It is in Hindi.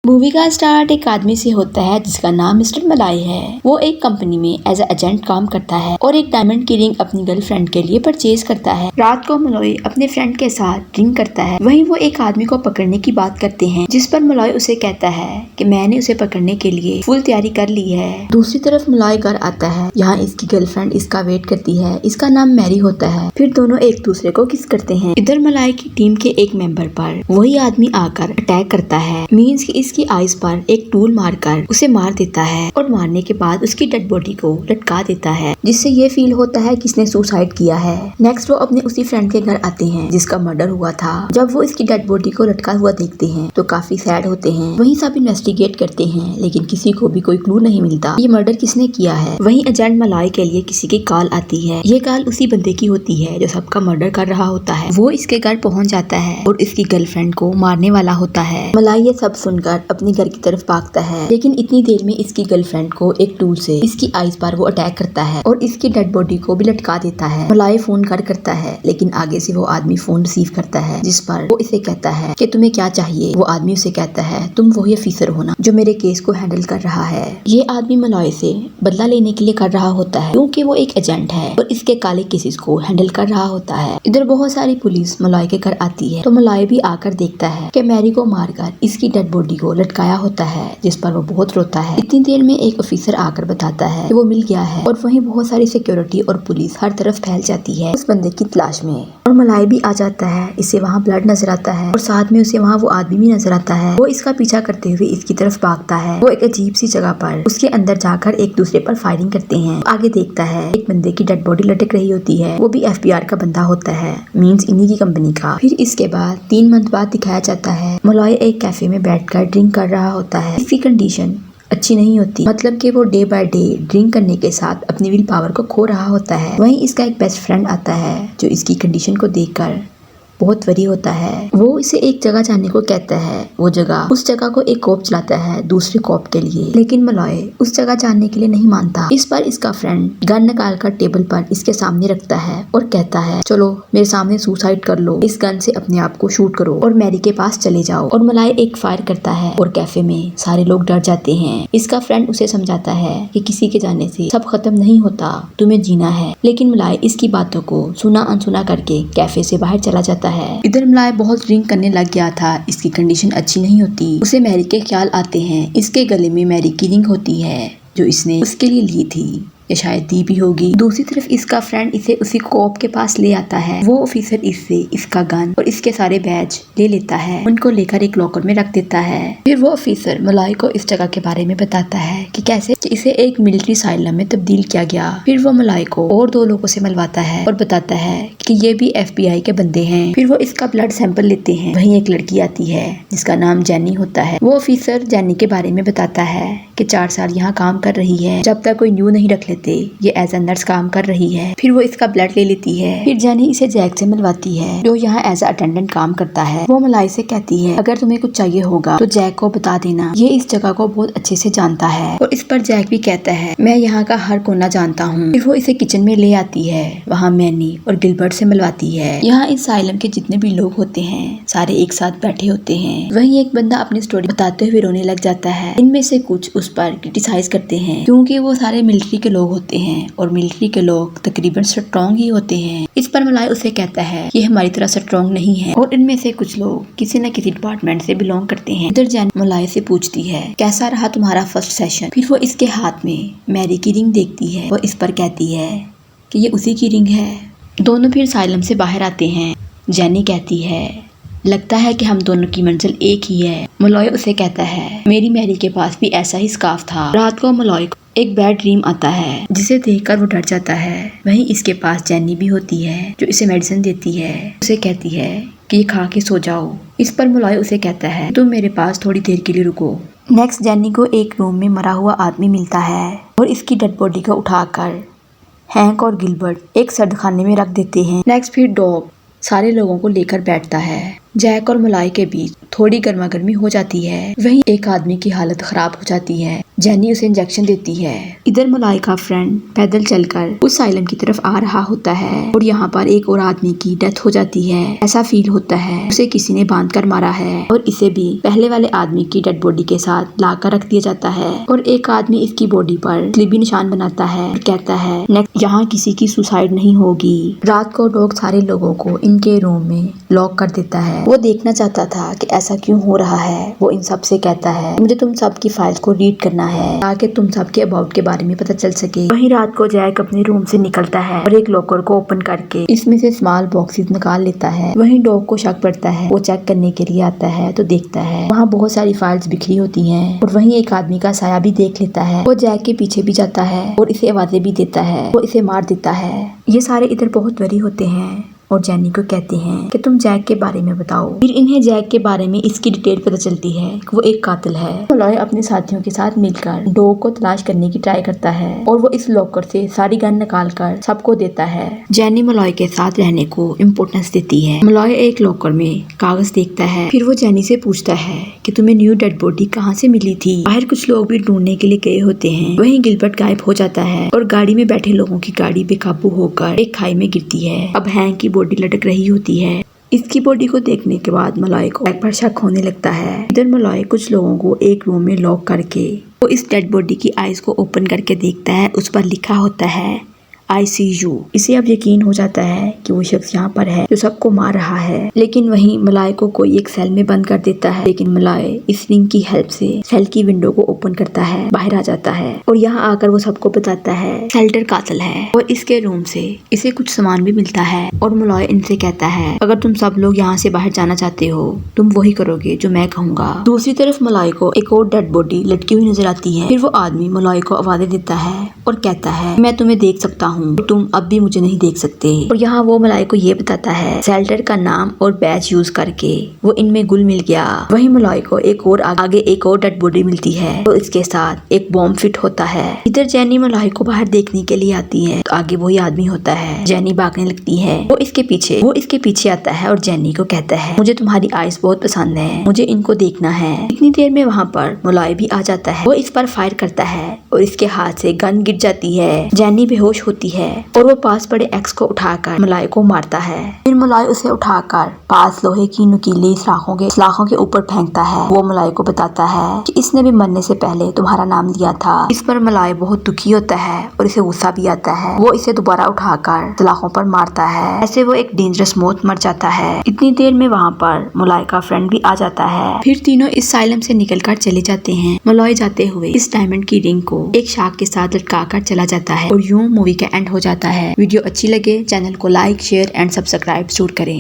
मूवी का स्टार्ट एक आदमी से होता है जिसका नाम मिस्टर मलाइ है। वो एक कंपनी में एज एजेंट काम करता है और एक डायमंड की रिंग अपनी गर्लफ्रेंड के लिए परचेज करता है। रात को मलाइ अपने फ्रेंड के साथ ड्रिंक करता है। वहीं वो एक आदमी को पकड़ने की बात करते हैं, जिस पर मलाइ उसे कहता है कि मैंने उसे पकड़ने के लिए फुल तैयारी कर ली है। दूसरी तरफ मलाइ घर आता है। यहाँ इसकी गर्लफ्रेंड इसका वेट करती है। इसका नाम मैरी होता है। फिर दोनों एक दूसरे को किस करते हैं। इधर मलाइ की टीम के एक मेंबर पर वही आदमी आकर अटैक करता है। मीन्स की इसकी आइज पर एक टूल मारकर उसे मार देता है और मारने के बाद उसकी डेड बॉडी को लटका देता है, जिससे ये फील होता है किसने सुसाइड किया है। नेक्स्ट वो अपने उसी फ्रेंड के घर आते हैं जिसका मर्डर हुआ था। जब वो इसकी डेड बॉडी को लटका हुआ देखते हैं तो काफी सैड होते हैं। वहीं सब इन्वेस्टिगेट करते हैं लेकिन किसी को भी कोई क्लू नहीं मिलता ये मर्डर किसने किया है। वहीं एजेंट मलाइ के लिए किसी की कॉल आती है। ये कॉल उसी बंदे की होती है जो सबका मर्डर कर रहा होता है। वो इसके घर पहुंच जाता है और इसकी गर्लफ्रेंड को मारने वाला होता है। मलाइ ये सब सुनकर अपने घर की तरफ भागता है, लेकिन इतनी देर में इसकी गर्लफ्रेंड को एक टूल से इसकी आइज पर वो अटैक करता है और इसकी डेड बॉडी को भी लटका देता है। मलाइ फोन करता है लेकिन आगे से वो आदमी फोन रिसीव करता है, जिस पर वो इसे कहता है कि तुम्हें क्या चाहिए। वो आदमी उसे कहता है तुम वही ऑफिसर हो ना जो मेरे केस को हैंडल कर रहा है। ये आदमी मलाइ से बदला लेने के लिए कर रहा होता है क्योंकि वो एक एजेंट है और इसके काले केसेस को हैंडल कर रहा होता है। इधर बहुत सारी पुलिस मलाइ के घर आती है तो मलाइ भी आकर देखता है कि मैरी को मारकर इसकी डेड बॉडी को लटकाया होता है, जिस पर वो बहुत रोता है। इतनी देर में एक ऑफिसर आकर बताता है कि वो मिल गया है और वहीं बहुत सारी सिक्योरिटी और पुलिस हर तरफ फैल जाती है उस बंदे की तलाश में। और मलाइ भी आ जाता है। इसे वहाँ ब्लड नजर आता है और साथ में उसे वहाँ वो आदमी भी नजर आता है। वो इसका पीछा करते हुए इसकी तरफ भागता है। वो एक अजीब सी जगह पर उसके अंदर जाकर एक दूसरे पर फायरिंग करते हैं। आगे देखता है एक बंदे की डेड बॉडी लटक रही होती है। वो भी FBI का बंदा होता है, मीन्स इन्हीं की कंपनी का। फिर इसके बाद 3 मंथ बाद दिखाया जाता है मलाइ एक कैफे में बैठकर ड्रिंक कर रहा होता है। इसकी कंडीशन अच्छी नहीं होती, मतलब कि वो डे बाय डे ड्रिंक करने के साथ अपनी विल पावर को खो रहा होता है। वहीं इसका एक बेस्ट फ्रेंड आता है जो इसकी कंडीशन को देखकर बहुत वरी होता है। वो इसे एक जगह जाने को कहता है। वो जगह उस जगह को एक कॉप चलाता है दूसरे कॉप के लिए, लेकिन मलाइ उस जगह जाने के लिए नहीं मानता। इस पर इसका फ्रेंड गन निकालकर टेबल पर इसके सामने रखता है और कहता है चलो मेरे सामने सुसाइड कर लो, इस गन से अपने आप को शूट करो और मैरी के पास चले जाओ। और मलाइ एक फायर करता है और कैफे में सारे लोग डर जाते हैं। इसका फ्रेंड उसे समझाता है कि किसी के जाने से सब खत्म नहीं होता, तुम्हें जीना है। लेकिन मलाइ इसकी बातों को सुना अनसुना करके कैफे से बाहर चला जाता है। इधर मलाइ बहुत ड्रिंक करने लग गया था। इसकी कंडीशन अच्छी नहीं होती। उसे मैरी के ख्याल आते हैं। इसके गले में मैरी की रिंग होती है जो इसने उसके लिए ली थी, या शायद दी भी होगी। दूसरी तरफ इसका फ्रेंड इसे उसी कोप के पास ले आता है। वो ऑफिसर इससे इसका गन और इसके सारे बैज ले लेता है, उनको लेकर एक लॉकर में रख देता है। फिर वो ऑफिसर मलाइ को इस जगह के बारे में बताता है कि कैसे इसे एक मिलिट्री साइलम में तब्दील किया गया। फिर वो मलाइ को और 2 लोगों से मिलवाता है और बताता है कि ये भी FBI के बंदे हैं। फिर वो इसका ब्लड सैंपल लेते हैं। वहीं एक लड़की आती है जिसका नाम जेनी होता है। वो ऑफिसर जेनी के बारे में बताता है कि 4 साल यहाँ काम कर रही है, जब तक कोई न्यू नहीं रख लेते ये एज अ नर्स काम कर रही है। फिर वो इसका ब्लड ले लेती है। फिर जेनी इसे जैक से मिलवाती है जो यहाँ एज अटेंडेंट काम करता है। वो मलाइ से कहती है अगर तुम्हें कुछ चाहिए होगा तो जैक को बता देना, ये इस जगह को बहुत अच्छे से जानता है। और इस पर जैक भी कहता है मैं यहाँ का हर कोना जानता हूँ। फिर वो इसे किचन में ले आती है। वहाँ मैनी और गिलबर्ट से मिलवाती है। यहाँ इस साइलम के जितने भी लोग होते हैं सारे एक साथ बैठे होते हैं। वहीं एक बंदा अपनी स्टोरी बताते हुए रोने लग जाता है। इनमें से कुछ उस पर क्रिटिसाइज करते हैं क्योंकि वो सारे मिलिट्री के लोग होते हैं और मिलिट्री के लोग तकरीबन स्ट्रॉन्ग ही होते हैं। इस पर मलाइ उसे कहता है ये हमारी तरह स्ट्रॉन्ग नहीं है और इनमें से कुछ लोग किसी न किसी डिपार्टमेंट से बिलोंग करते हैं। इधर जेन मलाइ से पूछती है कैसा रहा तुम्हारा फर्स्ट सेशन। फिर वो इसके हाथ में मैरी की रिंग देखती है। वो इस पर कहती है कि ये उसी की रिंग है। दोनों फिर साइलम से बाहर आते हैं। जेनी कहती है लगता है कि हम दोनों की मंजिल एक ही है। मलाइ उसे कहता है मेरी मैरी के पास भी ऐसा ही स्कार्फ था। रात को मलाइ को एक बैड ड्रीम आता है जिसे देखकर वो डर जाता है। वहीं इसके पास जेनी भी होती है जो इसे मेडिसिन देती है। उसे कहती है कि ये खा के सो जाओ। इस पर मलाइ उसे कहता है तुम मेरे पास थोड़ी देर के लिए रुको। नेक्स्ट जेनी को एक रूम में मरा हुआ आदमी मिलता है और इसकी डेड बॉडी को उठाकर हैंक और गिलबर्ट एक सर्दखाने में रख देते हैं। नेक्स्ट फिर डॉग सारे लोगों को लेकर बैठता है जैक और मलाई के बीच थोड़ी गर्मा गर्मी हो जाती है। वहीं एक आदमी की हालत खराब हो जाती है। जेनी उसे इंजेक्शन देती है। इधर मलाई का फ्रेंड पैदल चलकर उस साइलम की तरफ आ रहा होता है और यहाँ पर एक और आदमी की डेथ हो जाती है। ऐसा फील होता है उसे किसी ने बांध कर मारा है और इसे भी पहले वाले आदमी की डेड बॉडी के साथ लाकर रख दिया जाता है और एक आदमी इसकी बॉडी पर स्लीबी निशान बनाता है और कहता है नेक्स्ट यहाँ किसी की सुसाइड नहीं होगी। रात को डॉग सारे लोगों को इनके रूम में लॉक कर देता है। वो देखना चाहता था कि ऐसा क्यों हो रहा है। वो इन सब से कहता है मुझे तुम सब की फाइल्स को रीड करना है ताकि तुम सब के अबाउट के बारे में पता चल सके। वहीं रात को जैक अपने रूम से निकलता है और एक लॉकर को ओपन करके इसमें से स्मॉल बॉक्सेस निकाल लेता है। वहीं डॉग को शक पड़ता है। वो चेक करने के लिए आता है तो देखता है वहाँ बहुत सारी फाइल्स बिखरी होती हैं और वहीं एक आदमी का साया भी देख लेता है। वो जैक के पीछे भी जाता है और इसे आवाजें भी देता है। वो इसे मार देता है। ये सारे इधर बहुत वरी होते हैं और जेनी को कहते हैं कि तुम जैक के बारे में बताओ। फिर इन्हें जैक के बारे में इसकी डिटेल पता चलती है कि वो एक कातिल है। मलाय अपने साथियों के साथ मिलकर डॉग को तलाश करने की ट्राई करता है और वो इस लॉकर से सारी गन निकाल कर सबको देता है। जेनी मलाय के साथ रहने को इम्पोर्टेंस देती है। मलाय एक लॉकर में कागज देखता है। फिर वो जेनी से पूछता है कि तुम्हें न्यू डेड बॉडी कहाँ से मिली थी। बाहर कुछ लोग भी ढूंढने के लिए गए होते हैं। वहीं गिलबर्ट गायब हो जाता है और गाड़ी में बैठे लोगों की गाड़ी बेकाबू होकर एक खाई में गिरती है। अब हैंक की बॉडी लटक रही होती है। इसकी बॉडी को देखने के बाद मलाय को एक पर शक होने लगता है। इधर मलाय कुछ लोगों को एक रूम में लॉक करके वो इस डेड बॉडी की आईज को ओपन करके देखता है। उस पर लिखा होता है ICU। इसे अब यकीन हो जाता है कि वो शख्स यहाँ पर है जो सबको मार रहा है। लेकिन वहीं मलाय को कोई एक सेल में बंद कर देता है। लेकिन मलाय इस रिंग की हेल्प से सेल की विंडो को ओपन करता है, बाहर आ जाता है और यहाँ आकर वो सबको बताता है शेल्टर कातिल है और इसके रूम से इसे कुछ सामान भी मिलता है। और मलाय इनसे कहता है अगर तुम सब लोग यहाँ से बाहर जाना चाहते हो तुम वही करोगे जो मैं कहूँगा। दूसरी तरफ मलाय को एक और डेड बॉडी लटकी हुई नजर आती है। फिर वो आदमी मलाय को आवाजें देता है और कहता है मैं तुम्हें देख सकता हूँ, तुम अब भी मुझे नहीं देख सकते। और यहाँ वो मलाय को ये बताता है शेल्टर का नाम और बैच यूज करके वो इनमें गुल मिल गया। वहीं मलाय को एक और आगे एक और डेड बॉडी मिलती है तो इसके साथ एक बॉम्ब फिट होता है। इधर जेनी मलाय को बाहर देखने के लिए आती है तो आगे वही आदमी होता है। जेनी भागने लगती है। वो इसके पीछे आता है और जेनी को कहता है मुझे तुम्हारी आइज बहुत पसंद है, मुझे इनको देखना है। इतनी देर में वहाँ पर मलाय भी आ जाता है। वो इस पर फायर करता है और इसके हाथ से गन गिर जाती है। जेनी बेहोश होती है और वो पास पड़े एक्स को उठाकर मलाय को मारता है। फिर मलाय उसे उठाकर पास लोहे की नुकीली सलाखों के ऊपर फेंकता है। वो मलाय को बताता है कि इसने भी मरने से पहले तुम्हारा नाम लिया था। इस पर मलाय बहुत दुखी होता है और इसे गुस्सा भी आता है। वो इसे दोबारा उठाकर सलाखों पर मारता है। ऐसे वो एक डेंजरस मौत मर जाता है। इतनी देर में वहाँ पर मलाय का फ्रेंड भी आ जाता है। फिर तीनों इस साइलम से निकलकर चले जाते हैं। मलाय जाते हुए इस डायमंड की रिंग को एक शार्क के साथ लटकाकर चला जाता है और यूं मूवी का एंड हो जाता है। वीडियो अच्छी लगे चैनल को लाइक शेयर एंड सब्सक्राइब जरूर करें।